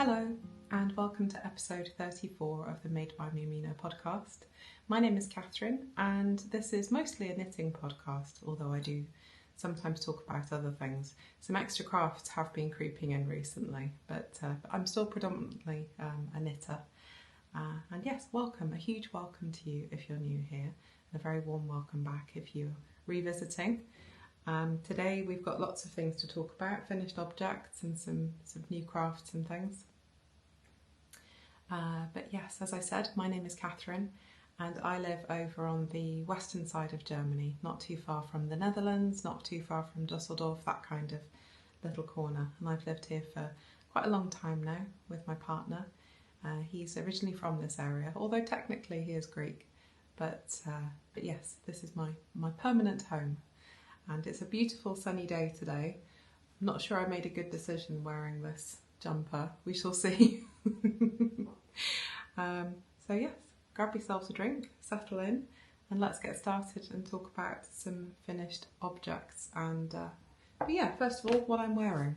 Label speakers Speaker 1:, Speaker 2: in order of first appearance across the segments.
Speaker 1: Hello and welcome to episode 34 of the Made by Me Meadow podcast. My name is Catherine and this is mostly a knitting podcast, although I do sometimes talk about other things. Some extra crafts have been creeping in recently, but I'm still predominantly a knitter. And yes, welcome, a huge welcome to you if you're new here, and a very warm welcome back if you're revisiting. Today we've got lots of things to talk about, finished objects and some new crafts and things. But yes, as I said, my name is Catherine and I live over on the western side of Germany, not too far from the Netherlands, not too far from Dusseldorf, that kind of little corner. And I've lived here for quite a long time now with my partner. He's originally from this area, although technically he is Greek. But yes, this is my permanent home. And it's a beautiful sunny day today. I'm not sure I made a good decision wearing this jumper. We shall see. So yes, grab yourselves a drink, settle in, and let's get started and talk about some finished objects. And but yeah, first of all, what I'm wearing.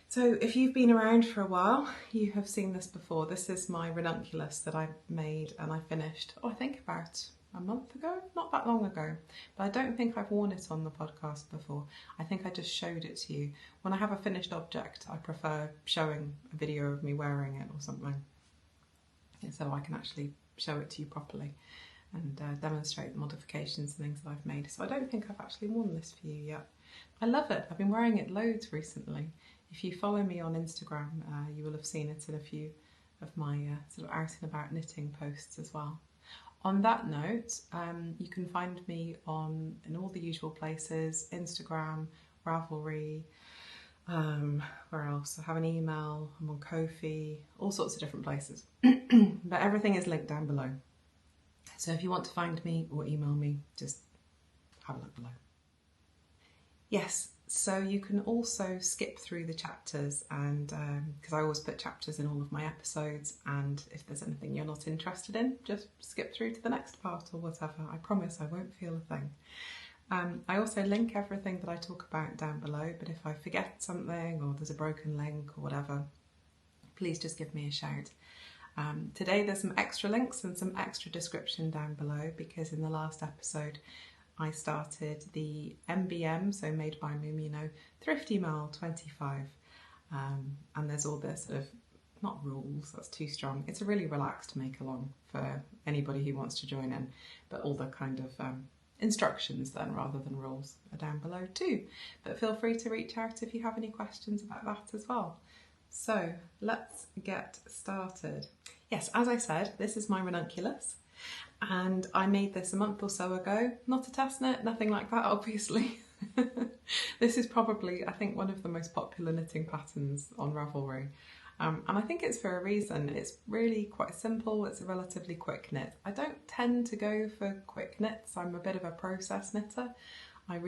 Speaker 1: So if you've been around for a while, you have seen this before. This is my ranunculus that I made and I finished, I think about a month ago, not that long ago, but I don't think I've worn it on the podcast before. I think I just showed it to you. When I have a finished object, I prefer showing a video of me wearing it or something, so I can actually show it to you properly and demonstrate the modifications and things that I've made. So I don't think I've actually worn this for you yet. I love it. I've been wearing it loads recently. If you follow me on Instagram, you will have seen it in a few of my sort of out and about knitting posts as well. On that note, you can find me in all the usual places: Instagram, Ravelry, where else? I have an email, I'm on Ko-fi, all sorts of different places. But everything is linked down below. So if you want to find me or email me, just have a look below. Yes, so you can also skip through the chapters, and because I always put chapters in all of my episodes, and if there's anything you're not interested in, just skip through to the next part or whatever. I promise I won't feel a thing. I also link everything that I talk about down below, but if I forget something or there's a broken link or whatever, please just give me a shout. Today there's some extra links and some extra description down below, because in the last episode I started the MBM, so Made by Me Meadow Thrifty Mile 25, and there's all this sort of, not rules, that's too strong, it's a really relaxed make along for anybody who wants to join in, but all the kind of instructions then rather than rules are down below too. But feel free to reach out if you have any questions about that as well. So let's get started. Yes, as I said, this is my ranunculus. And I made this a month or so ago. Not a test knit, nothing like that, obviously. This is probably, I think, one of the most popular knitting patterns on Ravelry. And I think it's for a reason. It's really quite simple. It's a relatively quick knit. I don't tend to go for quick knits. I'm a bit of a process knitter. I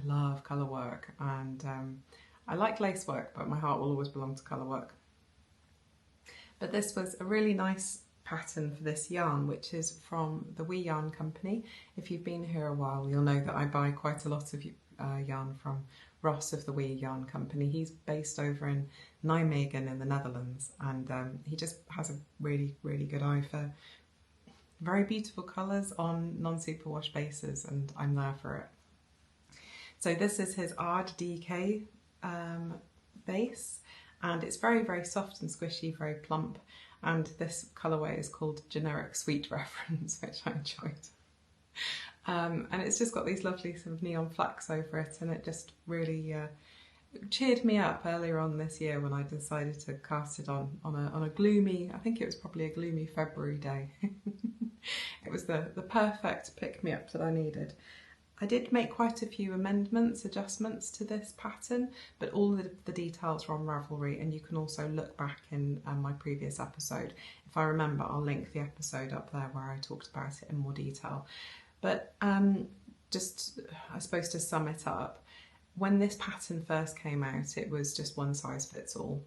Speaker 1: love colour work, and I like lace work, but my heart will always belong to colour work. But this was a really nice pattern for this yarn, which is from the WIP Yarn company. If you've been here a while, you'll know that I buy quite a lot of yarn from Ross of the WIP Yarn company. He's based over in Nijmegen in the Netherlands, and he just has a really good eye for very beautiful colours on non-superwash bases, and I'm there for it. So this is his Ard DK base, and it's very soft and squishy, very plump. And this colourway is called Generic Sweet Reference, which I enjoyed. And it's just got these lovely sort of neon flecks over it, and it just really cheered me up earlier on this year when I decided to cast it on a gloomy, I think it was probably a gloomy February day. It was the perfect pick-me-up that I needed. I did make quite a few adjustments to this pattern, but all of the details are on Ravelry, and you can also look back in my previous episode. If I remember, I'll link the episode up there where I talked about it in more detail. But just, I suppose to sum it up, when this pattern first came out, it was just one size fits all,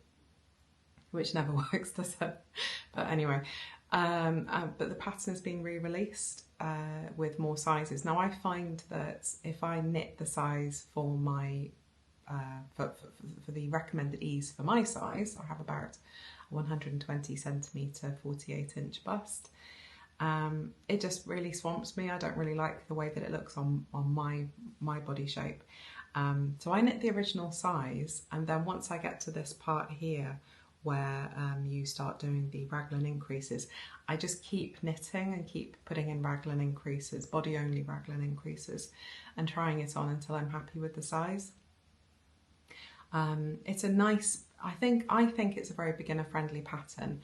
Speaker 1: which never works, does it? But anyway, but the pattern has been re-released with more sizes. Now I find that if I knit the size for my for the recommended ease for my size. I have about 120 centimetre 48-inch bust. It just really swamps me. I don't really like the way that it looks on my body shape. So I knit the original size, and then once I get to this part here where you start doing the raglan increases, I just keep knitting and keep putting in raglan increases, body only raglan increases, and trying it on until I'm happy with the size. It's a nice, I think it's a very beginner friendly pattern,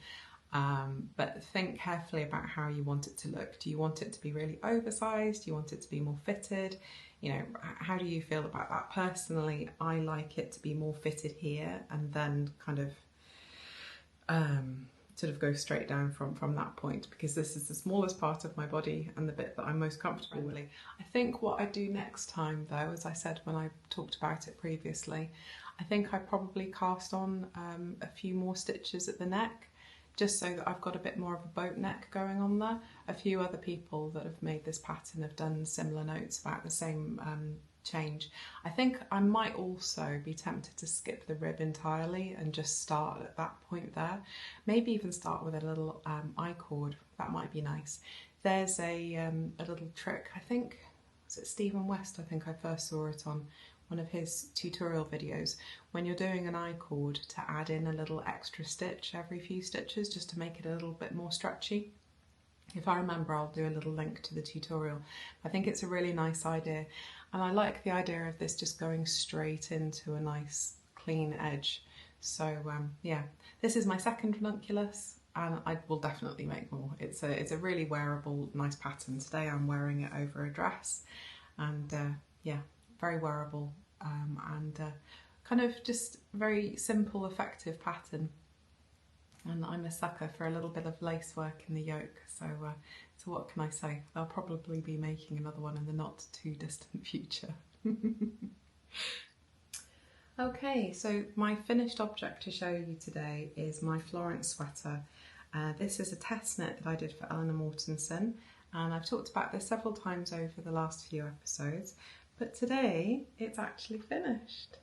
Speaker 1: but think carefully about how you want it to look. Do you want it to be really oversized? Do you want it to be more fitted? You know, how do you feel about that? Personally, I like it to be more fitted here and then kind of sort of go straight down from that point, because this is the smallest part of my body and the bit that I'm most comfortable with. I think what I do next time though, as I said when I talked about it previously, I think I probably cast on a few more stitches at the neck, just so that I've got a bit more of a boat neck going on there. A few other people that have made this pattern have done similar notes about the same change. I think I might also be tempted to skip the rib entirely and just start at that point there. Maybe even start with a little I-cord. That might be nice. There's a little trick, I think, was it Stephen West? I think I first saw it on one of his tutorial videos, when you're doing an I-cord, to add in a little extra stitch every few stitches just to make it a little bit more stretchy. If I remember, I'll do a little link to the tutorial. I think it's a really nice idea, and I like the idea of this just going straight into a nice clean edge. So yeah, this is my second ranunculus, and I will definitely make more. It's a really wearable, nice pattern. Today I'm wearing it over a dress, and yeah, very wearable and kind of just very simple, effective pattern. And I'm a sucker for a little bit of lace work in the yoke, so what can I say? I'll probably be making another one in the not too distant future. Okay, so my finished object to show you today is my Florence Sweater. This is a test knit that I did for Eleanor Mortensen, and I've talked about this several times over the last few episodes, but today it's actually finished.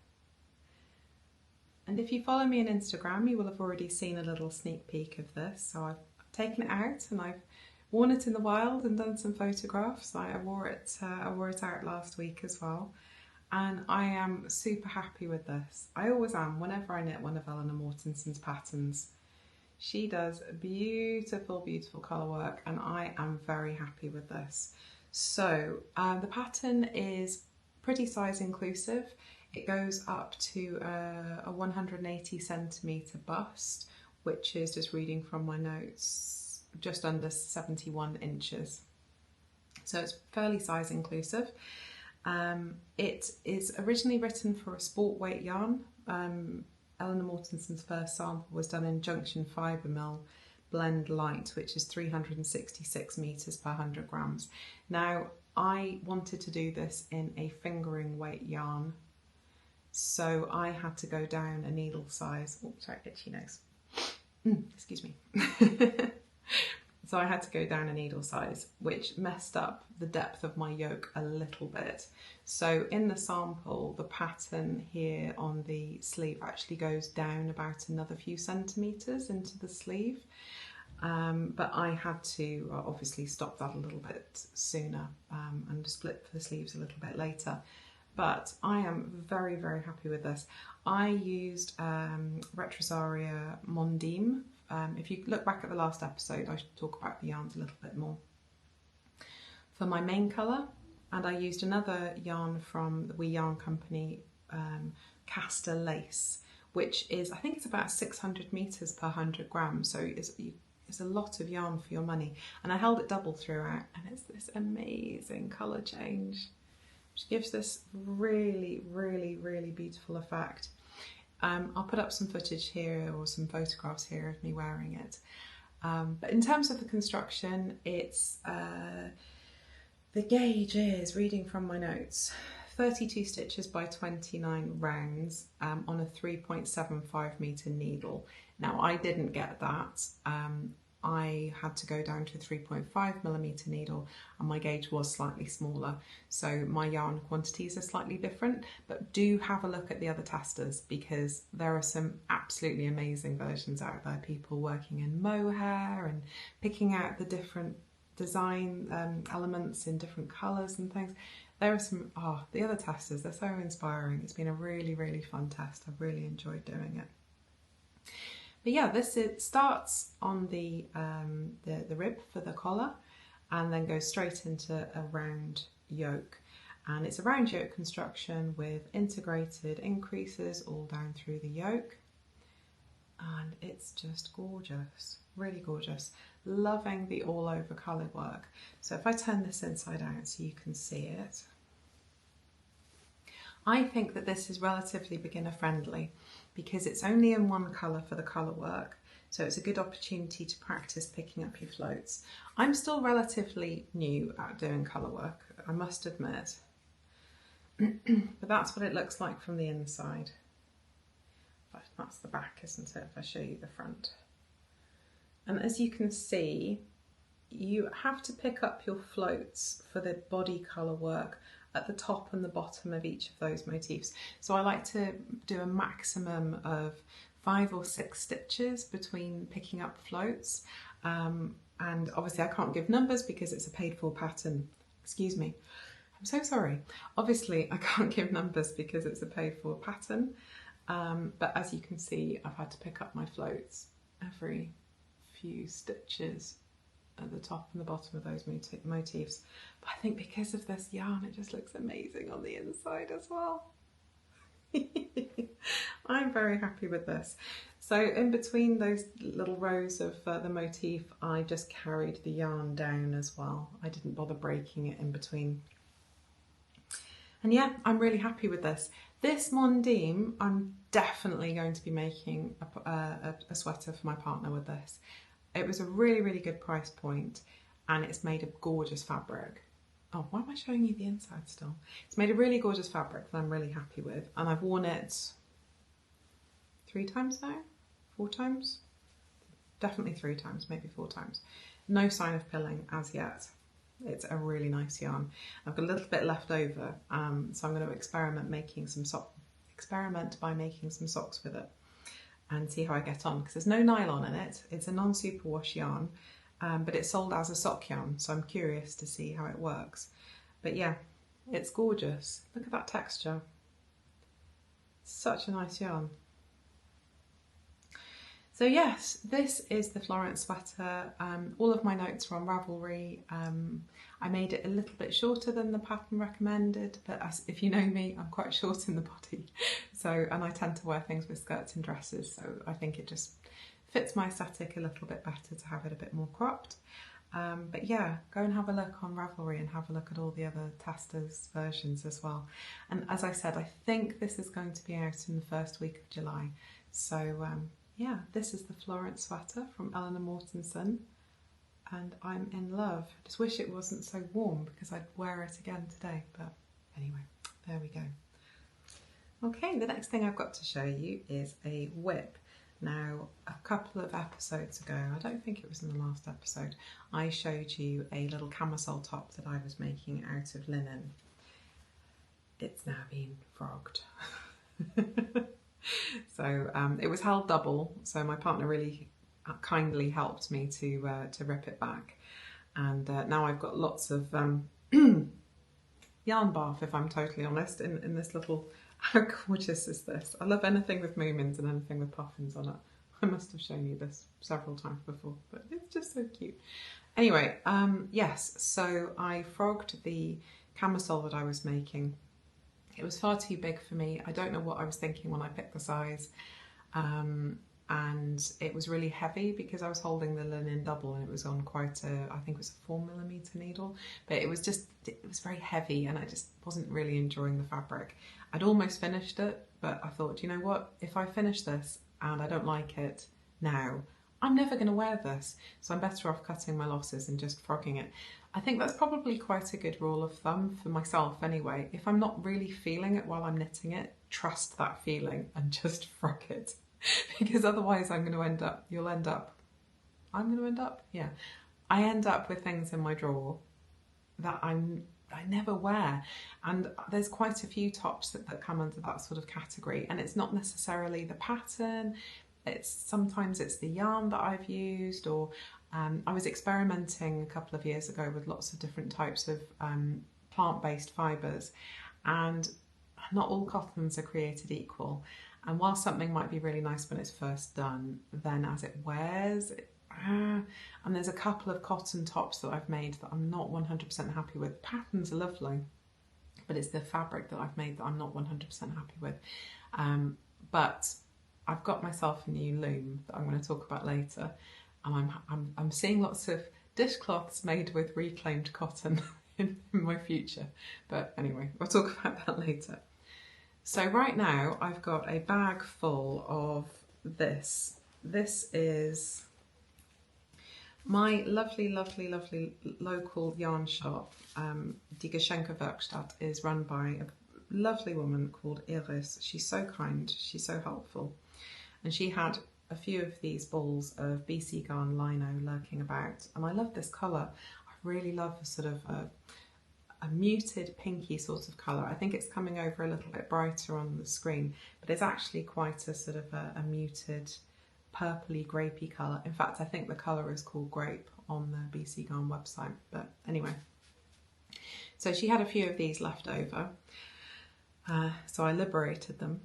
Speaker 1: And if you follow me on Instagram, you will have already seen a little sneak peek of this. So I've taken it out and I've worn it in the wild and done some photographs. I wore it out last week as well. And I am super happy with this. I always am whenever I knit one of Eleanor Mortensen's patterns. She does beautiful, beautiful colour work, and I am very happy with this. So the pattern is pretty size inclusive. It goes up to a 180 centimetre bust, which is, just reading from my notes, just under 71 inches. So it's fairly size inclusive. It is originally written for a sport weight yarn. Eleanor Mortensen's first sample was done in Junction Fibre Mill Blend Light, which is 366 metres per 100 grams. Now, I wanted to do this in a fingering weight yarn, so I had to go down a needle size. Oh, sorry, itchy nose. Excuse me. So I had to go down a needle size, which messed up the depth of my yoke a little bit. So in the sample, the pattern here on the sleeve actually goes down about another few centimetres into the sleeve. But I had to obviously stop that a little bit sooner and split the sleeves a little bit later. But I am very, very happy with this. I used Retrosaria Mondim. If you look back at the last episode, I should talk about the yarns a little bit more. For my main colour, and I used another yarn from the WE Yarn Company, Castor Lace, which is, I think it's about 600 metres per 100 grams, so it's a lot of yarn for your money. And I held it double throughout, and it's this amazing colour change, which gives this really, really, really beautiful effect. I'll put up some footage here or some photographs here of me wearing it. But in terms of the construction, it's the gauge is, reading from my notes, 32 stitches by 29 rounds on a 3.75 metre needle. Now I didn't get that. I had to go down to a 3.5mm needle, and my gauge was slightly smaller, so my yarn quantities are slightly different. But do have a look at the other testers, because there are some absolutely amazing versions out there, people working in mohair and picking out the different design elements in different colours and things. There are some, the other testers, they're so inspiring. It's been a really, really fun test. I've really enjoyed doing it. But yeah, it starts on the rib for the collar, and then goes straight into a round yoke. And it's a round yoke construction with integrated increases all down through the yoke. And it's just gorgeous, really gorgeous. Loving the all over colour work. So if I turn this inside out so you can see it, I think that this is relatively beginner friendly because it's only in one colour for the colour work. So it's a good opportunity to practice picking up your floats. I'm still relatively new at doing colour work, I must admit. But that's what it looks like from the inside. But that's the back, isn't it, if I show you the front. And as you can see, you have to pick up your floats for the body colour work at the top and the bottom of each of those motifs. So I like to do a maximum of 5 or 6 stitches between picking up floats. And obviously I can't give numbers because it's a paid for pattern. Excuse me. I'm so sorry. Obviously I can't give numbers because it's a paid for pattern. But as you can see, I've had to pick up my floats every few stitches at the top and the bottom of those motifs. But I think because of this yarn, it just looks amazing on the inside as well. I'm very happy with this. So in between those little rows of the motif, I just carried the yarn down as well. I didn't bother breaking it in between. And yeah, I'm really happy with this. This mondim, I'm definitely going to be making a sweater for my partner with this. It was a really, really good price point, and it's made of gorgeous fabric. Oh, why am I showing you the inside still? It's made a really gorgeous fabric that I'm really happy with, and I've worn it 3 times now? 4 times? Definitely 3 times, maybe 4 times. No sign of pilling as yet. It's a really nice yarn. I've got a little bit left over, so I'm going to experiment by making some socks with it and see how I get on, because there's no nylon in it. It's a non-superwash yarn, but it's sold as a sock yarn, so I'm curious to see how it works. But yeah, it's gorgeous. Look at that texture. Such a nice yarn. So yes, this is the Florence sweater. All of my notes are on Ravelry. I made it a little bit shorter than the pattern recommended, but if you know me, I'm quite short in the body. And I tend to wear things with skirts and dresses, so I think it just fits my aesthetic a little bit better to have it a bit more cropped. But yeah, go and have a look on Ravelry and have a look at all the other testers' versions as well. And as I said, I think this is going to be out in the first week of July. So yeah, this is the Florence sweater from Eleanor Mortensen, and I'm in love. I just wish it wasn't so warm because I'd wear it again today, but anyway, there we go. Okay, the next thing I've got to show you is a WIP. Now, a couple of episodes ago, I don't think it was in the last episode, I showed you a little camisole top that I was making out of linen. It's now been frogged. So it was held double, so my partner really kindly helped me to rip it back, and now I've got lots of yarn bath, if I'm totally honest, in this little. How gorgeous is this? I love anything with moomins and anything with puffins on it. I must have shown you this several times before, but it's just so cute. Anyway, yes, so I frogged the camisole that I was making. It was far too big for me. I don't know what I was thinking when I picked the size. And it was really heavy because I was holding the linen double, and it was on quite I think it was a 4mm needle, but it was very heavy, and I just wasn't really enjoying the fabric. I'd almost finished it, but I thought, you know what, if I finish this and I don't like it now, I'm never going to wear this, so I'm better off cutting my losses and just frogging it. I think that's probably quite a good rule of thumb for myself anyway. If I'm not really feeling it while I'm knitting it, trust that feeling and just frog it. Because otherwise you'll end up I'm going to end up, yeah. I end up with things in my drawer that I never wear, and there's quite a few tops that come under that sort of category, and it's not necessarily the pattern, sometimes it's the yarn that I've used, or I was experimenting a couple of years ago with lots of different types of plant-based fibres, and not all cottons are created equal, and while something might be really nice when it's first done, then as it wears, and there's a couple of cotton tops that I've made that I'm not 100% happy with. Patterns are lovely, but it's the fabric that I've made that I'm not 100% happy with. But I've got myself a new loom that I'm going to talk about later, and I'm seeing lots of dishcloths made with reclaimed cotton in my future. But anyway, we'll talk about that later. So right now I've got a bag full of this. This is my lovely local yarn shop. Die Geschenkewerkstatt is run by a lovely woman called Iris. She's so kind, she's so helpful. And she had a few of these balls of BC Garn Lino lurking about. And I love this colour. I really love a sort of a muted pinky sort of colour. I think it's coming over a little bit brighter on the screen, but it's actually quite a sort of a muted purpley grapey colour. In fact, I think the colour is called grape on the BC Garn website, but anyway. So she had a few of these left over, so I liberated them.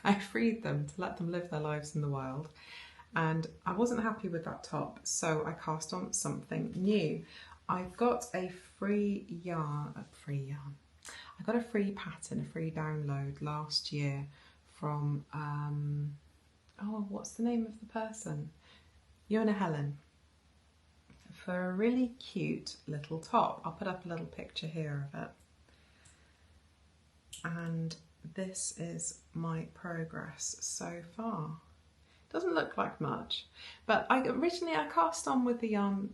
Speaker 1: I freed them to let them live their lives in the wild, and I wasn't happy with that top, so I cast on something new. I've got a free yarn. I got a free pattern, a free download last year from oh, what's the name of the person? Scheuner Helen, for a really cute little top. I'll put up a little picture here of it. And this is my progress so far. Doesn't look like much, but originally I cast on with the yarn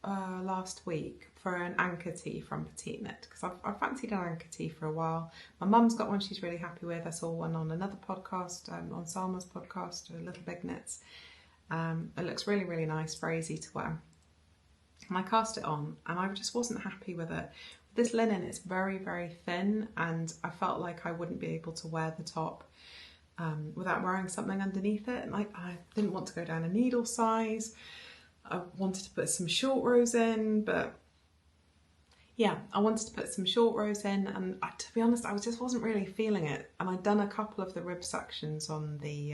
Speaker 1: last week for an anchor tee from Petite Knit, because I've fancied an anchor tee for a while. My mum's got one she's really happy with. I saw one on another podcast, on Salma's podcast, Little Big Knits. It looks really nice, very easy to wear. And I cast it on and I just wasn't happy with it. This linen is very thin, and I felt like I wouldn't be able to wear the top without wearing something underneath it. And I didn't want to go down a needle size. I wanted to put some short rows in, but yeah, I wanted to put some short rows in, and to be honest, I just wasn't really feeling it. And I'd done a couple of the rib sections on the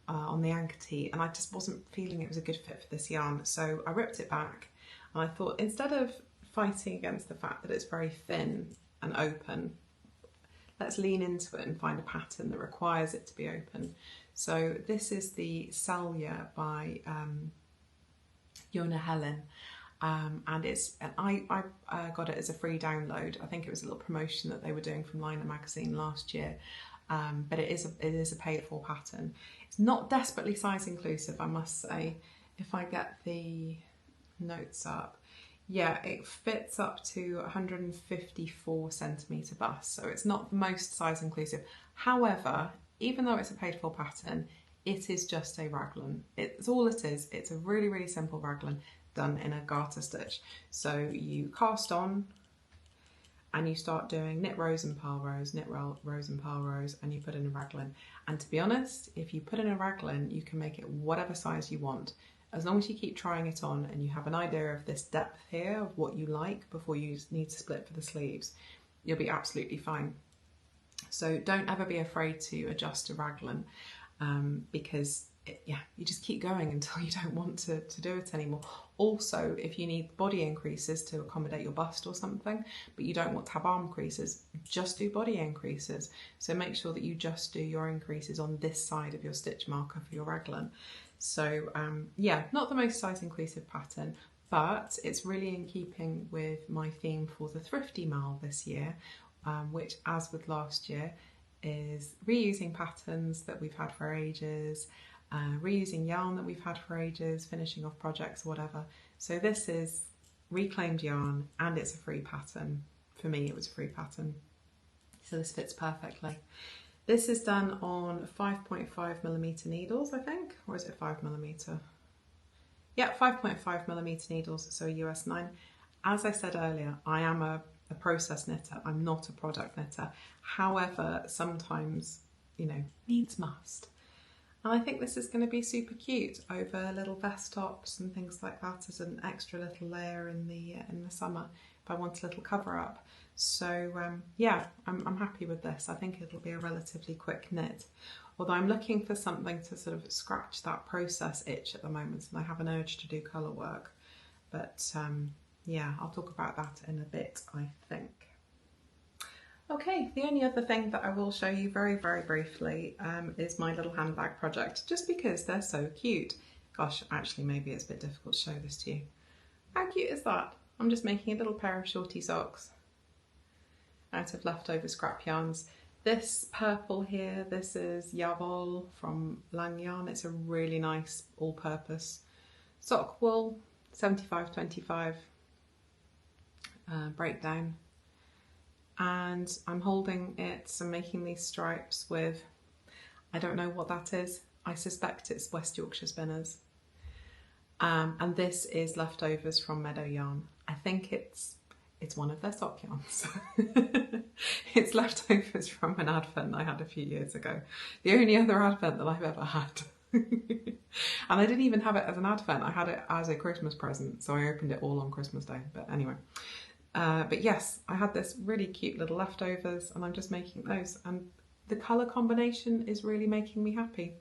Speaker 1: anchor tee, and I just wasn't feeling it was a good fit for this yarn. So I ripped it back, and I thought, instead of fighting against the fact that it's very thin and open, let's lean into it and find a pattern that requires it to be open. So this is the Selja by Scheuner Helen, and I got it as a free download. I think it was a little promotion that they were doing from Liner magazine last year, but it is a paid for pattern. It's not desperately size inclusive, I must say. If I get the notes up, yeah, it fits up to 154 centimetre bust, so it's not the most size inclusive. However, even though it's a paid for pattern, it is just a raglan. It's all it is. It's a really simple raglan done in a garter stitch. So you cast on and you start doing knit rows and purl rows, knit rows and purl rows, and you put in a raglan. And to be honest, if you put in a raglan, you can make it whatever size you want. As long as you keep trying it on and you have an idea of this depth here of what you like before you need to split for the sleeves, you'll be absolutely fine. So don't ever be afraid to adjust a raglan, because you just keep going until you don't want to do it anymore. Also, if you need body increases to accommodate your bust or something, but you don't want to have arm creases, just do body increases. So make sure that you just do your increases on this side of your stitch marker for your raglan. So yeah, not the most size inclusive pattern, but it's really in keeping with my theme for the Thrifty Mile this year, which, as with last year, is reusing patterns that we've had for ages, reusing yarn that we've had for ages, finishing off projects or whatever. So this is reclaimed yarn, and it's a free pattern. For me, it was a free pattern, so this fits perfectly. This is done on 5.5mm needles, I think, or is it 5mm? Yeah, 5.5mm needles, so a US 9. As I said earlier, I am a process knitter. I'm not a product knitter. However, sometimes, you know, needs must. And I think this is going to be super cute over little vest tops and things like that as an extra little layer in the summer if I want a little cover up. So yeah, I'm happy with this. I think it'll be a relatively quick knit. Although I'm looking for something to sort of scratch that process itch at the moment, and I have an urge to do colour work. But yeah, I'll talk about that in a bit, I think. Okay, the only other thing that I will show you very, very briefly is my little handbag project, just because they're so cute. Gosh, actually maybe it's a bit difficult to show this to you. How cute is that? I'm just making a little pair of shorty socks out of leftover scrap yarns. This purple here, this is Jawoll from Lang Yarn. It's a really nice all-purpose sock wool, 75/25 breakdown. And I'm holding it and making these stripes with, I don't know what that is. I suspect it's West Yorkshire Spinners. And this is leftovers from Meadow yarn. I think it's one of their sock yarns. It's leftovers from an advent I had a few years ago. The only other advent that I've ever had. And I didn't even have it as an advent, I had it as a Christmas present, so I opened it all on Christmas Day. But anyway, but yes, I had this really cute little leftovers and I'm just making those, and the colour combination is really making me happy.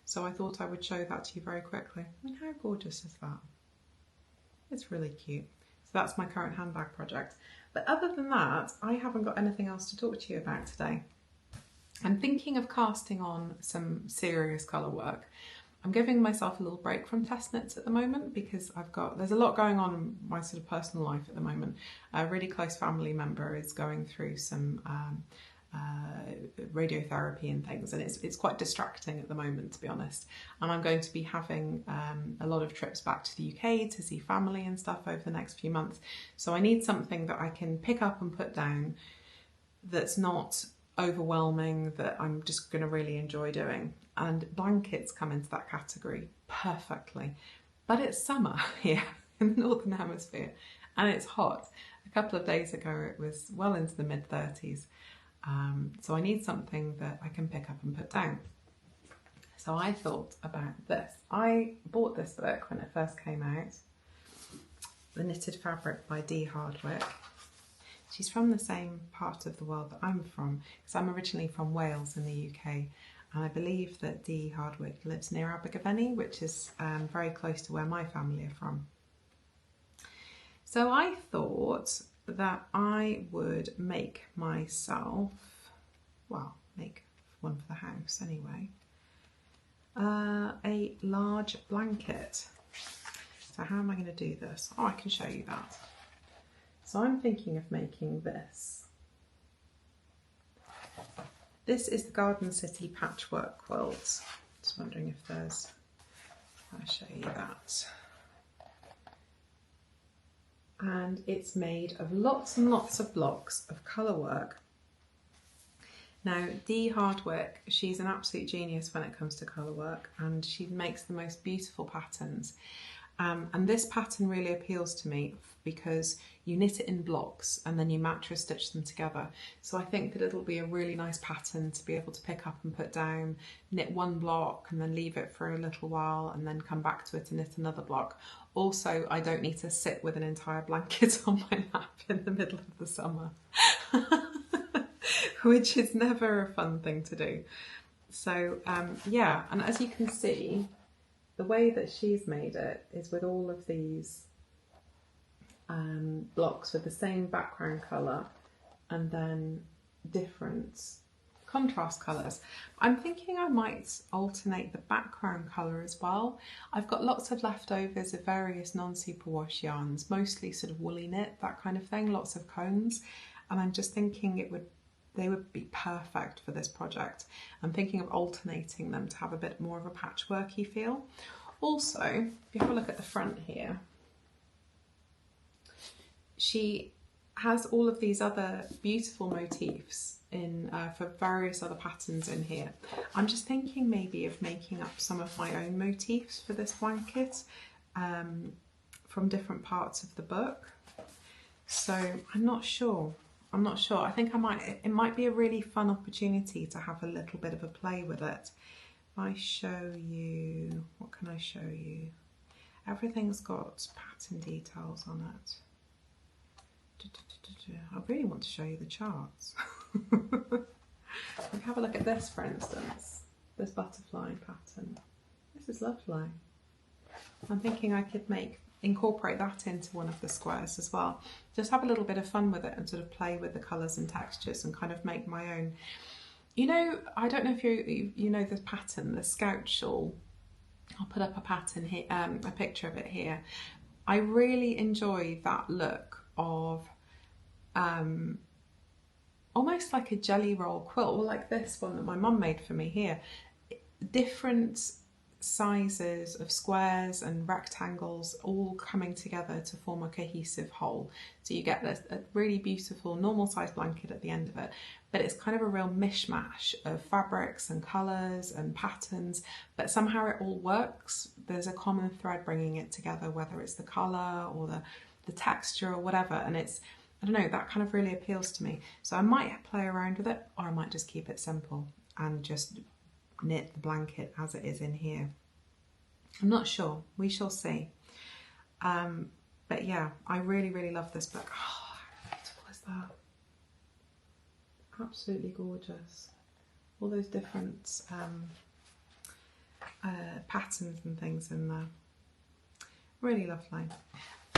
Speaker 1: So I thought I would show that to you very quickly. I mean, how gorgeous is that? It's really cute. So that's my current handbag project. But other than that, I haven't got anything else to talk to you about today. I'm thinking of casting on some serious colour work. I'm giving myself a little break from test knits at the moment because there's a lot going on in my sort of personal life at the moment. A really close family member is going through some radiotherapy and things, and it's quite distracting at the moment, to be honest. And I'm going to be having a lot of trips back to the UK to see family and stuff over the next few months. So I need something that I can pick up and put down that's not overwhelming, that I'm just going to really enjoy doing. And blankets come into that category perfectly. But it's summer here in the Northern Hemisphere and it's hot. A couple of days ago it was well into the mid-30s. So I need something that I can pick up and put down. So I thought about this. I bought this book when it first came out, The Knitted Fabric by Dee Hardwick. She's from the same part of the world that I'm from, because I'm originally from Wales in the UK, and I believe that Dee Hardwick lives near Abergavenny, which is very close to where my family are from. So I thought that I would make myself, well, make one for the house anyway, a large blanket. So how am I going to do this? Oh, I can show you that. So I'm thinking of making this. This is the Garden City patchwork quilt. Just wondering if there's, I'll show you that. And it's made of lots and lots of blocks of colour work. Now, Dee Hardwick, she's an absolute genius when it comes to colour work, and she makes the most beautiful patterns. And this pattern really appeals to me because you knit it in blocks and then you mattress stitch them together. So I think that it'll be a really nice pattern to be able to pick up and put down, knit one block and then leave it for a little while and then come back to it and knit another block. Also, I don't need to sit with an entire blanket on my lap in the middle of the summer, which is never a fun thing to do. So yeah, and as you can see, the way that she's made it is with all of these blocks with the same background colour and then different contrast colours. I'm thinking I might alternate the background colour as well. I've got lots of leftovers of various non-superwash yarns, mostly sort of woolly knit, that kind of thing, lots of Cooms, and I'm just thinking they would be perfect for this project. I'm thinking of alternating them to have a bit more of a patchworky feel. Also, if you have a look at the front here, she has all of these other beautiful motifs in for various other patterns in here. I'm just thinking maybe of making up some of my own motifs for this blanket. from different parts of the book. So I'm not sure. I think it might be a really fun opportunity to have a little bit of a play with it. If I show you, what can I show you? Everything's got pattern details on it. I really want to show you the charts. Have a look at this, for instance, this butterfly pattern. This is lovely. I'm thinking I could incorporate that into one of the squares as well. Just have a little bit of fun with it and sort of play with the colours and textures and kind of make my own. You know, I don't know if you know this pattern, the Scout shawl. I'll put up a pattern here, a picture of it here. I really enjoy that look of almost like a jelly roll quilt, or like this one that my mum made for me here. Different sizes of squares and rectangles all coming together to form a cohesive whole. So you get this a really beautiful normal size blanket at the end of it, but it's kind of a real mishmash of fabrics and colours and patterns, but somehow it all works. There's a common thread bringing it together, whether it's the colour or the texture or whatever, and it's, I don't know, that kind of really appeals to me. So I might play around with it, or I might just keep it simple and just knit the blanket as it is in here. I'm not sure, we shall see. But yeah, I really love this book. Oh, how beautiful is that? Absolutely gorgeous. All those different patterns and things in there. Really lovely.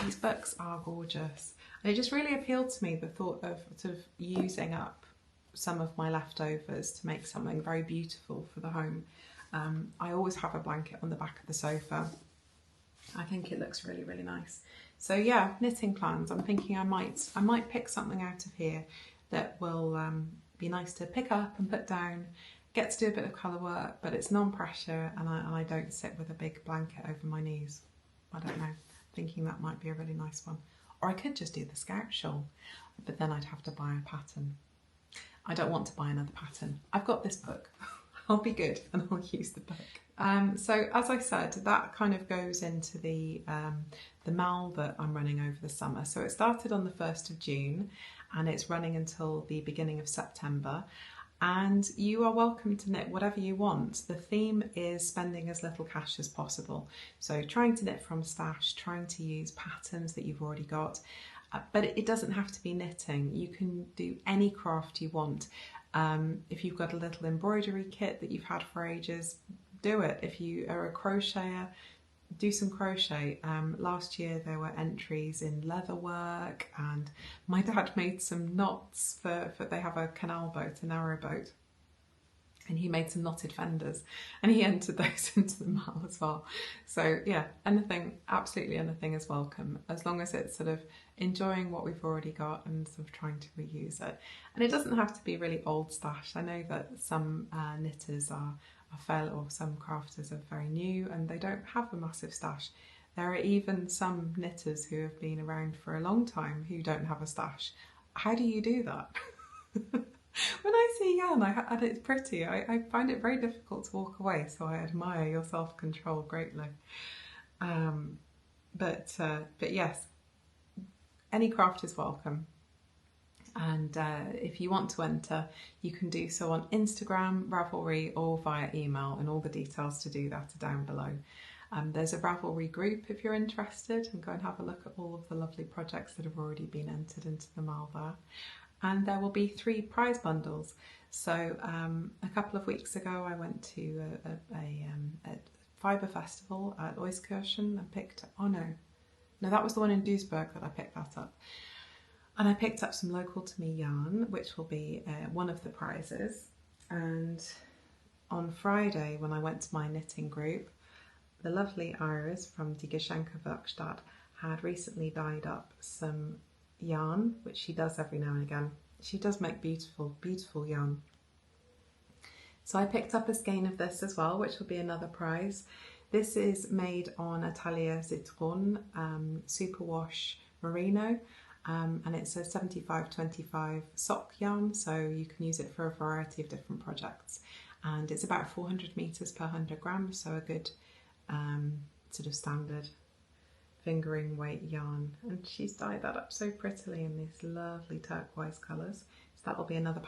Speaker 1: These books are gorgeous. And it just really appealed to me, the thought of sort of using up some of my leftovers to make something very beautiful for the home. I always have a blanket on the back of the sofa. I think it looks really nice. So yeah, knitting plans. I'm thinking I might pick something out of here that will be nice to pick up and put down, get to do a bit of colour work, but it's non-pressure, and I don't sit with a big blanket over my knees. I don't know, thinking that might be a really nice one. Or I could just do the Scout shawl, but then I'd have to buy a pattern. I don't want to buy another pattern. I've got this book. I'll be good and I'll use the book. So as I said, that kind of goes into the mall that I'm running over the summer. So it started on the 1st of June and it's running until the beginning of September. And you are welcome to knit whatever you want. The theme is spending as little cash as possible. So trying to knit from stash, trying to use patterns that you've already got. But it doesn't have to be knitting. You can do any craft you want. If you've got a little embroidery kit that you've had for ages, do it. If you are a crocheter, do some crochet. Last year there were entries in leather work, and my dad made some knots for they have a canal boat, a narrow boat, and he made some knotted fenders and he entered those into the mall as well. So yeah, anything, absolutely anything is welcome, as long as it's sort of enjoying what we've already got and sort of trying to reuse it. And it doesn't have to be really old stash. I know that some knitters are fair, or some crafters are very new and they don't have a massive stash. There are even some knitters who have been around for a long time who don't have a stash. How do you do that? When I see yarn and it's pretty, I find it very difficult to walk away, so I admire your self-control greatly. But yes, any craft is welcome. And if you want to enter, you can do so on Instagram, Ravelry, or via email, and all the details to do that are down below. There's a Ravelry group if you're interested, and go and have a look at all of the lovely projects that have already been entered into the mall there. And there will be 3 prize bundles. So a couple of weeks ago I went to a fibre festival at Euskirchen and picked, oh no, that was the one in Duisburg that I picked that up. And I picked up some local to me yarn, which will be one of the prizes. And on Friday, when I went to my knitting group, the lovely Iris from Die Geschenkewerkstatt had recently dyed up some yarn, which she does every now and again. She does make beautiful yarn. So I picked up a skein of this as well, which will be another prize. This is made on Atelier Citron Superwash Merino, and it's a 75-25 sock yarn, so you can use it for a variety of different projects. And it's about 400 meters per 100 grams, so a good sort of standard fingering weight yarn, and she's dyed that up so prettily in these lovely turquoise colours. So that will be another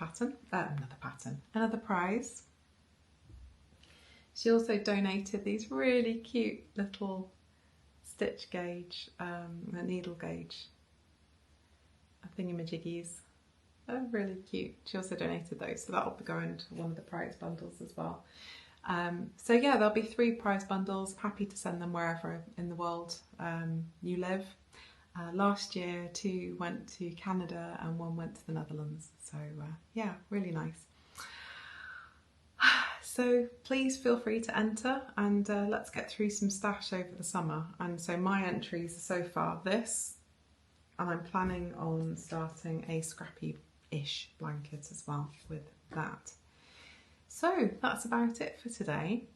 Speaker 1: another prize. She also donated these really cute little stitch gauge, needle gauge thingamajiggies. They're really cute. She also donated those, so that'll be going to one of the prize bundles as well. So yeah, there'll be 3 prize bundles. Happy to send them wherever in the world you live. Last year 2 went to Canada and 1 went to the Netherlands. So yeah, really nice. So please feel free to enter, and let's get through some stash over the summer. And so my entries are so far this, and I'm planning on starting a scrappy-ish blanket as well with that. So that's about it for today.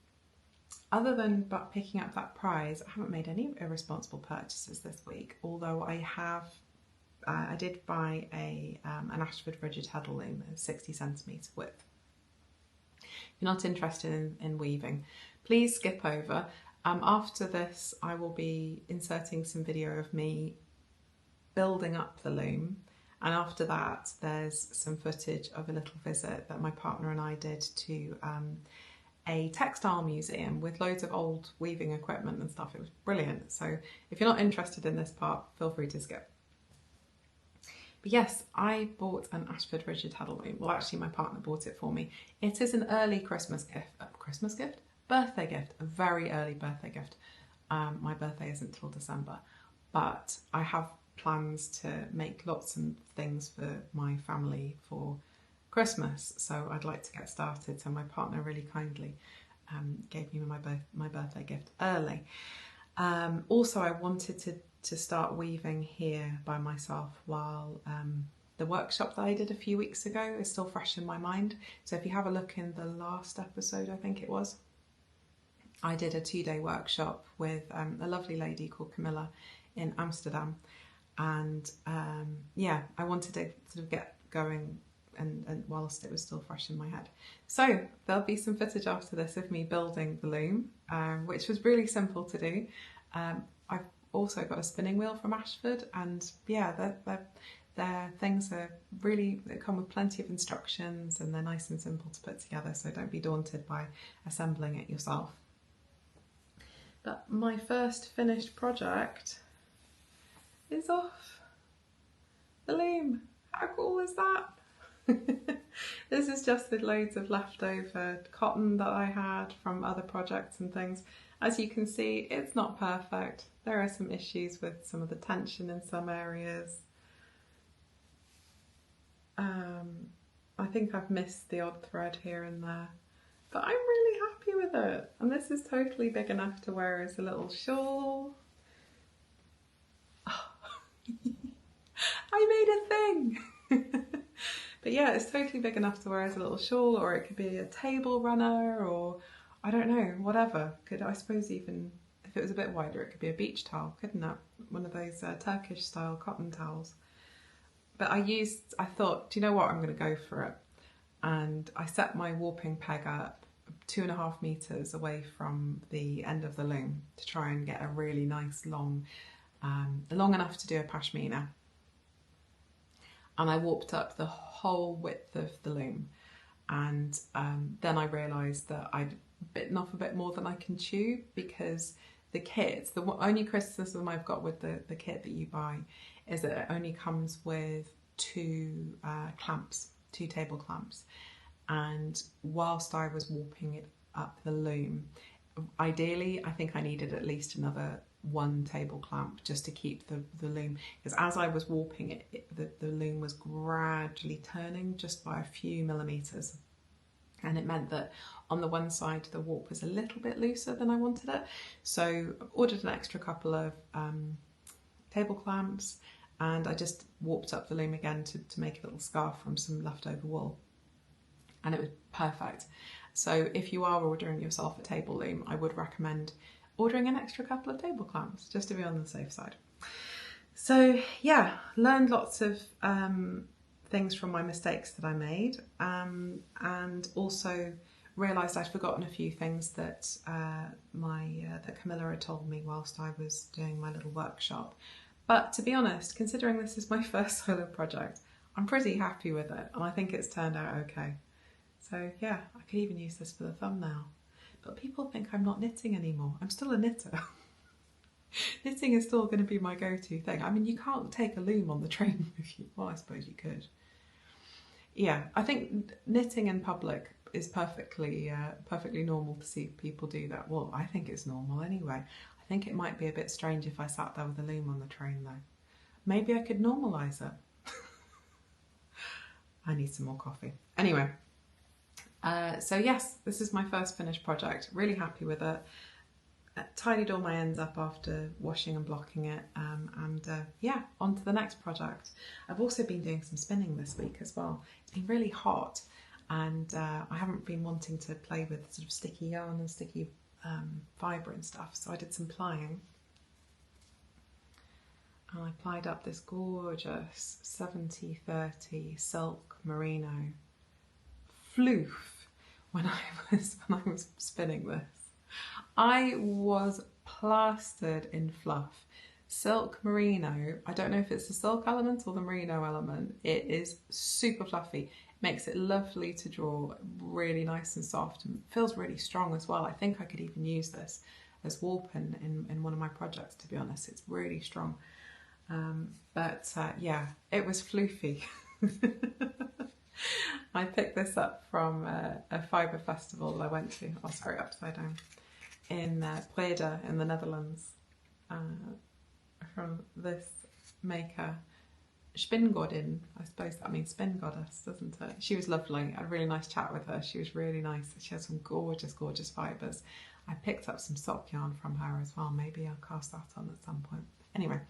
Speaker 1: Other than picking up that prize, I haven't made any irresponsible purchases this week, although I did buy an Ashford rigid Heddle loom of 60cm width. If you're not interested in weaving, please skip over. After this, I will be inserting some video of me building up the loom, and after that there's some footage of a little visit that my partner and I did to a textile museum with loads of old weaving equipment and stuff. It was brilliant. So if you're not interested in this part, feel free to skip. But yes, I bought an Ashford rigid Heddle loom. Well, actually my partner bought it for me. It is an early Christmas gift, birthday gift, a very early birthday gift. My birthday isn't till December, but I have plans to make lots of things for my family for Christmas, so I'd like to get started. So my partner really kindly gave me my birthday gift early. Also, I wanted to start weaving here by myself while the workshop that I did a few weeks ago is still fresh in my mind. So if you have a look in the last episode, I think it was, I did a 2-day workshop with a lovely lady called Camilla in Amsterdam. And yeah, I wanted to sort of get going and whilst it was still fresh in my head. So there'll be some footage after this of me building the loom, which was really simple to do. I've also got a spinning wheel from Ashford, and yeah, their things are really, they come with plenty of instructions and they're nice and simple to put together, so don't be daunted by assembling it yourself. But my first finished project is off. The loom. How cool is that? This is just with loads of leftover cotton that I had from other projects and things. As you can see, it's not perfect. There are some issues with some of the tension in some areas. I think I've missed the odd thread here and there, but I'm really happy with it. And this is totally big enough to wear as a little shawl. I made a thing! But yeah, it's totally big enough to wear as a little shawl, or it could be a table runner, or I don't know, whatever. Could, I suppose, even if it was a bit wider, it could be a beach towel, couldn't it? One of those Turkish style cotton towels. But I thought, do you know what, I'm going to go for it. And I set my warping peg up 2.5 meters away from the end of the loom to try and get a really nice long enough to do a pashmina. And I warped up the whole width of the loom, and then I realised that I'd bitten off a bit more than I can chew, because the kit, the only criticism I've got with the kit that you buy is that it only comes with 2 clamps, 2 table clamps, and whilst I was warping it up the loom, ideally I think I needed at least another 1 table clamp just to keep the loom, because as I was warping it, the loom was gradually turning just by a few millimeters, and it meant that on the one side the warp was a little bit looser than I wanted it. So I ordered an extra couple of table clamps, and I just warped up the loom again to make a little scarf from some leftover wool, and it was perfect. So if you are ordering yourself a table loom, I would recommend ordering an extra couple of table clamps just to be on the safe side. So yeah, learned lots of things from my mistakes that I made, and also realised I'd forgotten a few things that that Camilla had told me whilst I was doing my little workshop. But to be honest, considering this is my first solo project, I'm pretty happy with it, and I think it's turned out okay. So yeah, I could even use this for the thumbnail. But people think I'm not knitting anymore. I'm still a knitter. Knitting is still going to be my go-to thing. I mean, you can't take a loom on the train with you. Well, I suppose you could. Yeah, I think knitting in public is perfectly normal to see people do that. Well, I think it's normal anyway. I think it might be a bit strange if I sat there with a loom on the train though. Maybe I could normalise it. I need some more coffee. Anyway, so yes, this is my first finished project. Really happy with it. Tidied all my ends up after washing and blocking it, and yeah, on to the next project. I've also been doing some spinning this week as well. It's been really hot, and I haven't been wanting to play with sort of sticky yarn and sticky fibre and stuff, so I did some plying. And I plied up this gorgeous 70/30 silk merino floof when I was spinning this. I was plastered in fluff. Silk merino, I don't know if it's the silk element or the merino element, it is super fluffy. It makes it lovely to draw, really nice and soft, and feels really strong as well. I think I could even use this as warp in one of my projects, to be honest. It's really strong. Yeah, it was floofy. I picked this up from a fibre festival that I went to. I'll throw it upside down. In Meadow in the Netherlands, from this maker, Spingodin. I suppose that means spin goddess, doesn't it? She was lovely. I had a really nice chat with her. She was really nice. She has some gorgeous, gorgeous fibres. I picked up some sock yarn from her as well. Maybe I'll cast that on at some point. Anyway,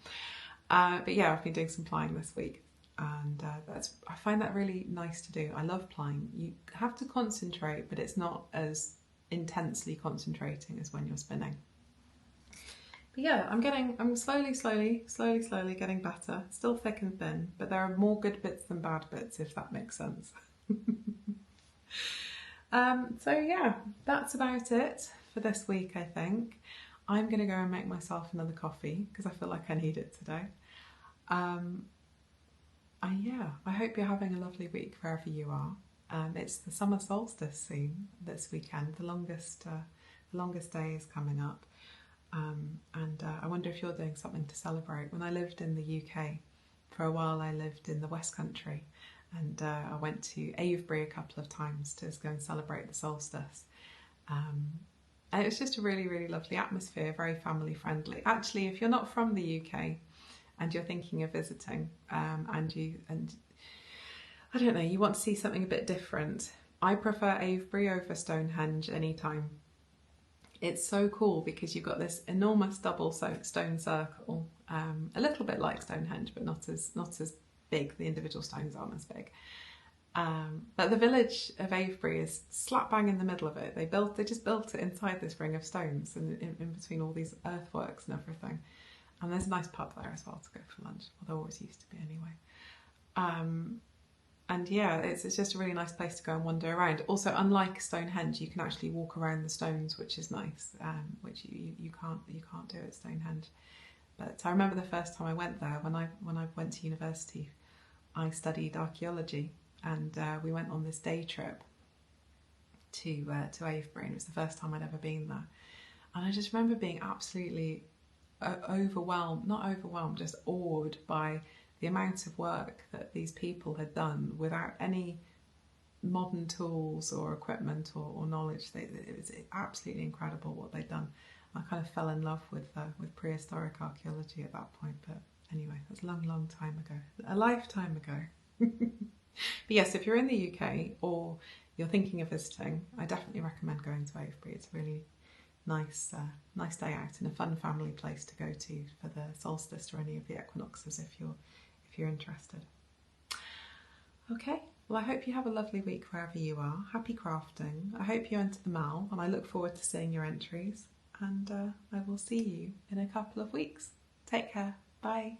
Speaker 1: but yeah, I've been doing some plying this week, and I find that really nice to do. I love plying. You have to concentrate, but it's not as intensely concentrating as when you're spinning. But yeah, I'm slowly getting better. Still thick and thin, but there are more good bits than bad bits, if that makes sense. So yeah, that's about it for this week, I think. I'm going to go and make myself another coffee because I feel like I need it today. Yeah, I hope you're having a lovely week wherever you are. It's the summer solstice soon, this weekend. The longest day is coming up. I wonder if you're doing something to celebrate. When I lived in the UK, for a while I lived in the West Country, and I went to Avebury a couple of times to go and celebrate the solstice. And it was just a really, really lovely atmosphere, very family friendly. Actually, if you're not from the UK and you're thinking of visiting, and I don't know, you want to see something a bit different, I prefer Avebury over Stonehenge anytime. It's so cool because you've got this enormous double stone circle, a little bit like Stonehenge, but not as big. The individual stones aren't as big. But the village of Avebury is slap bang in the middle of it. They just built it inside this ring of stones and in between all these earthworks and everything. And there's a nice pub there as well to go for lunch. Well, there always used to be anyway. And yeah, it's just a really nice place to go and wander around. Also, unlike Stonehenge, you can actually walk around the stones, which is nice, which you can't do at Stonehenge. But I remember the first time I went there, when I went to university, I studied archaeology, and we went on this day trip to Avebury, and it was the first time I'd ever been there. And I just remember being absolutely just awed by the amount of work that these people had done without any modern tools or equipment or knowledge. It was absolutely incredible what they'd done. I kind of fell in love with prehistoric archaeology at that point, but anyway, that's a long time ago, a lifetime ago. But yes, if you're in the UK or you're thinking of visiting, I definitely recommend going to Avebury. It's a really nice day out and a fun family place to go to for the solstice or any of the equinoxes if you're interested. Okay, well, I hope you have a lovely week wherever you are. Happy crafting. I hope you enter the MAL, and I look forward to seeing your entries, and I will see you in a couple of weeks. Take care. Bye.